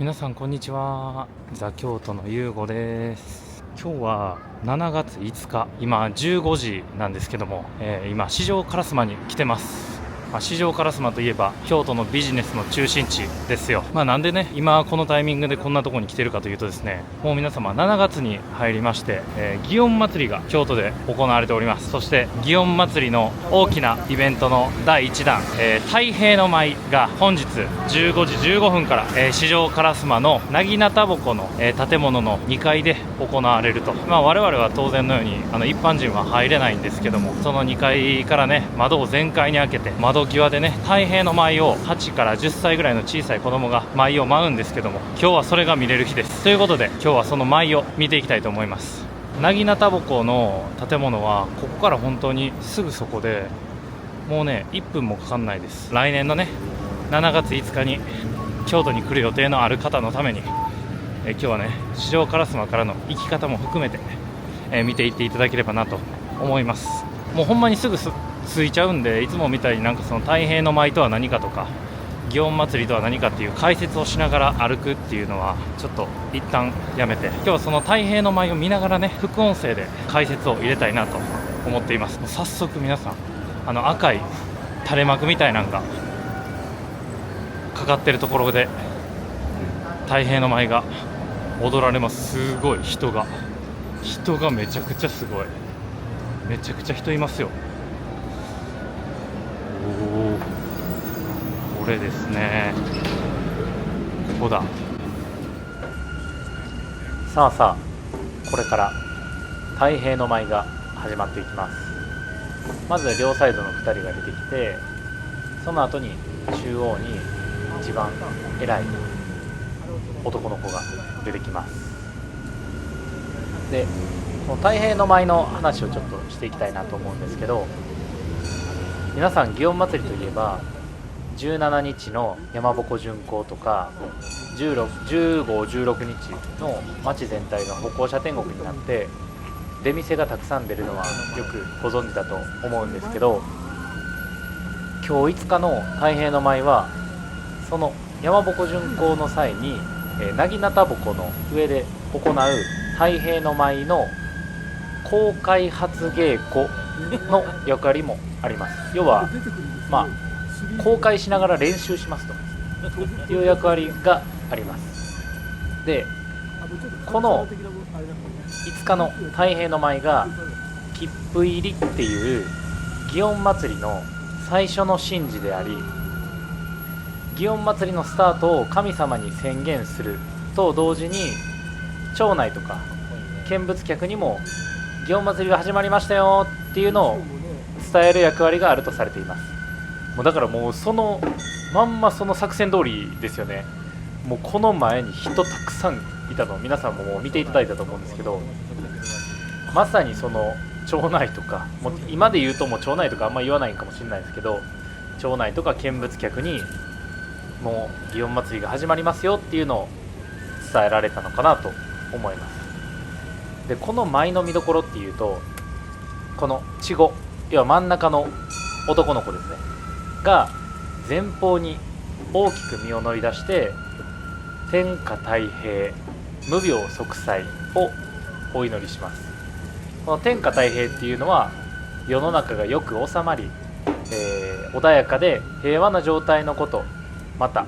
皆さんこんにちは。ザ・京都のゆうごです。今日は7月5日、今15時なんですけども、今四条烏丸に来てます。四条烏丸といえば京都のビジネスの中心地ですよ。なんでね今このタイミングでこんなところに来てるかというとですね、もう皆様7月に入りまして、祇園祭りが京都で行われております。そして祇園祭りの大きなイベントの第1弾、太平の舞が本日15時15分から、四条烏丸の薙刀鉾の、建物の2階で行われると。我々は当然のように一般人は入れないんですけども、その2階からね窓を全開に開けて、窓際でね太平の舞を8から10歳ぐらいの小さい子供が舞を舞うんですけども、今日はそれが見れる日です。ということで今日はその舞を見ていきたいと思います。薙刀鉾の建物はここから本当にすぐそこで、もうね1分もかかんないです。来年のね7月5日に京都に来る予定のある方のために、今日はね四条烏丸からの行き方も含めて、見ていっていただければなと思います。もうほんまにすぐ着いちゃうんで、いつもみたいにその太平の舞とは何かとか祇園祭りとは何かっていう解説をしながら歩くっていうのはちょっと一旦やめて、今日はその太平の舞を見ながらね副音声で解説を入れたいなと思っています。早速皆さん赤い垂れ幕みたいなのがかかってるところで太平の舞が踊られます。すごい人がめちゃくちゃすごい、めちゃくちゃ人いますよ。これですね、ここだ。さあこれから太平の舞が始まっていきます。まず両サイドの2人が出てきて、その後に中央に一番偉い男の子が出てきます。でこの太平の舞の話をちょっとしていきたいなと思うんですけど、皆さん祇園祭りといえば17日の山鉾巡行とか15、16日の町全体が歩行者天国になって出店がたくさん出るのはよくご存知だと思うんですけど、今日5日の太平の舞はその山鉾巡行の際に薙刀鉾の上で行う太平の舞の公開初稽古の役割もあります。要は公開しながら練習しますという役割があります。でこの5日の太平の舞が切符入りっていう祇園祭りの最初の神事であり、祇園祭りのスタートを神様に宣言すると同時に、町内とか見物客にも祇園祭りが始まりましたよっていうのを伝える役割があるとされています。だからもうそのまんまその作戦通りですよね。もうこの前に人たくさんいたのを皆さんももう見ていただいたと思うんですけど、まさにその町内とか、もう今で言うともう町内とかあんま言わないかもしれないですけど、町内とか見物客にもう祇園祭りが始まりますよっていうのを伝えられたのかなと思います。でこの舞の見どころっていうと、この稚児、要は真ん中の男の子ですねが前方に大きく身を乗り出して天下太平無病息災をお祈りします。この天下太平っていうのは世の中がよく収まり、穏やかで平和な状態のこと、また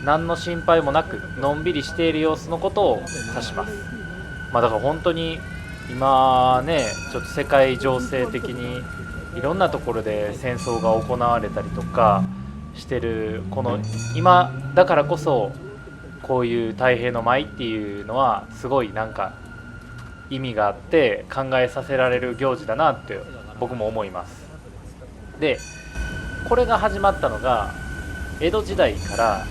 何の心配もなくのんびりしている様子のことを指します。だから本当に今ねちょっと世界情勢的にいろんなところで戦争が行われたりとかしてるこの今だからこそ、こういう太平の舞っていうのはすごい意味があって考えさせられる行事だなって僕も思います。でこれが始まったのが江戸時代から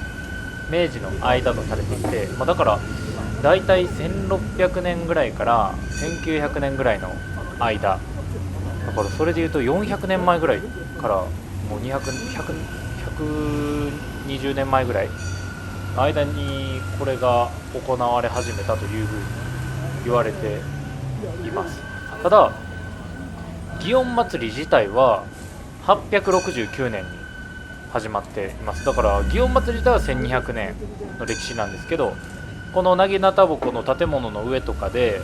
明治の間とされていて、だからだいたい1600年ぐらいから1900年ぐらいの間だから、それでいうと400年前ぐらいからもう120年前ぐらいの間にこれが行われ始めたというふうに言われています。ただ祇園祭り自体は869年に始まっています。だから祇園祭自体は1200年の歴史なんですけど、このなぎなたぼこの建物の上とかで、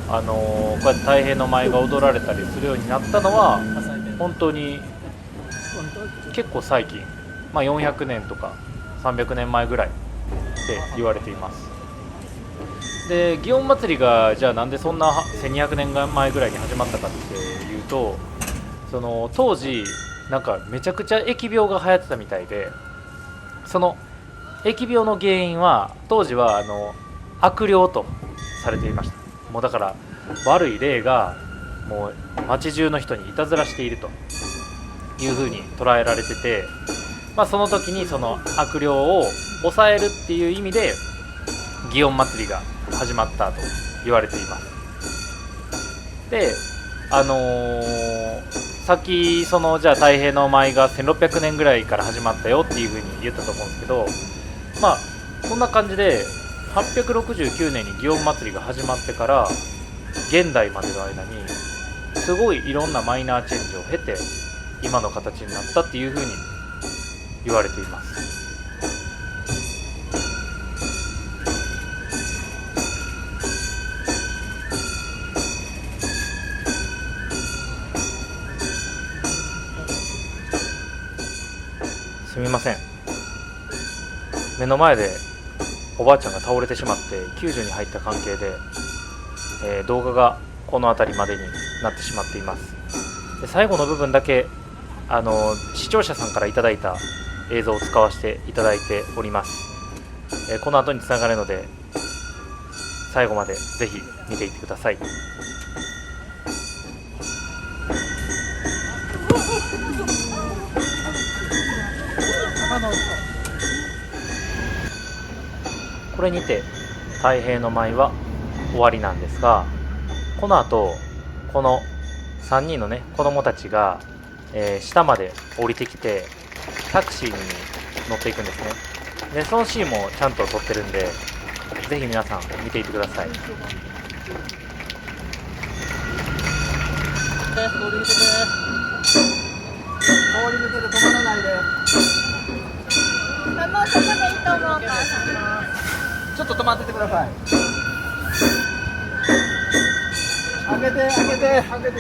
こうやって太平の舞が踊られたりするようになったのは本当に結構最近、400年とか300年前ぐらいって言われています。で祇園祭がじゃあなんでそんな1200年前ぐらいに始まったかっていうと、その当時なんかめちゃくちゃ疫病が流行ってたみたいで、その疫病の原因は当時は悪霊とされていました。もうだから悪い霊がもう町中の人にいたずらしているというふうに捉えられてて、その時にその悪霊を抑えるっていう意味で祇園祭が始まったと言われています。でさっきそのじゃあ太平の舞が1600年ぐらいから始まったよっていうふうに言ったと思うんですけど、こんな感じで869年に祇園祭が始まってから現代までの間にすごいいろんなマイナーチェンジを経て今の形になったっていうふうに言われています。すみません、目の前でおばあちゃんが倒れてしまって救助に入った関係で、動画がこの辺りまでになってしまっています。で最後の部分だけ視聴者さんからいただいた映像を使わせていただいております。この後につながるので最後までぜひ見ていってください。これにて太平の舞は終わりなんですが、この後この3人のね子供たちが、下まで降りてきてタクシーに乗っていくんですね。でそのシーンもちゃんと撮ってるんでぜひ皆さん見ていってください。通り抜けて止まらないで。もうそこでいいと思う、お母さんの。ちょっと止まっててください。開けて開けて開けて。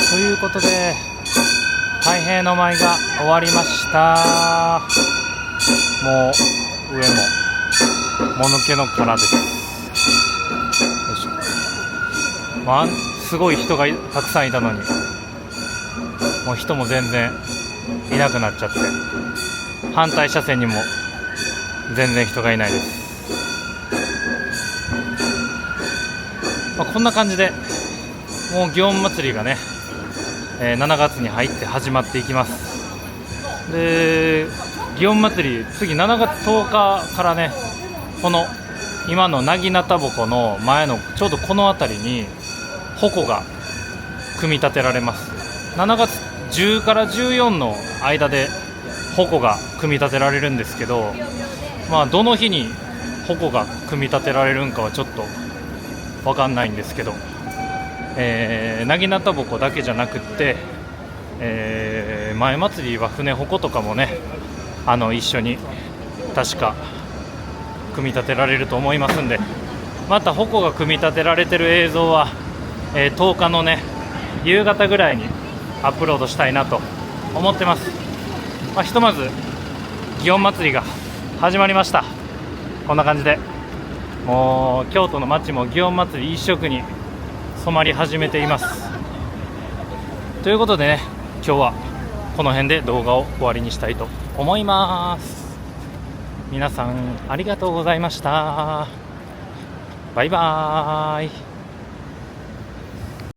ということで太平の舞が終わりました。もう上ももぬけの殻です。よいしょ。すごい人がたくさんいたのにもう人も全然いなくなっちゃって、反対車線にも全然人がいないです。こんな感じでもう祇園祭がね、7月に入って始まっていきます。で祇園祭次7月10日からね、この今のなぎなたぼこの前のちょうどこの辺りに鉾が組み立てられます。7月10から14の間で鉾が組み立てられるんですけど、どの日に鉾が組み立てられるんかはちょっと分かんないんですけど、なぎなたぼこだけじゃなくって、前祭りは船鉾とかもね一緒に確か組み立てられると思いますんで、また鉾が組み立てられてる映像は、10日のね夕方ぐらいにアップロードしたいなと思ってます。ひとまず祇園祭が始まりました。こんな感じでもう京都の街も祇園祭一色に染まり始めています。ということでね、今日はこの辺で動画を終わりにしたいと思います。皆さんありがとうございました。バイバーイ。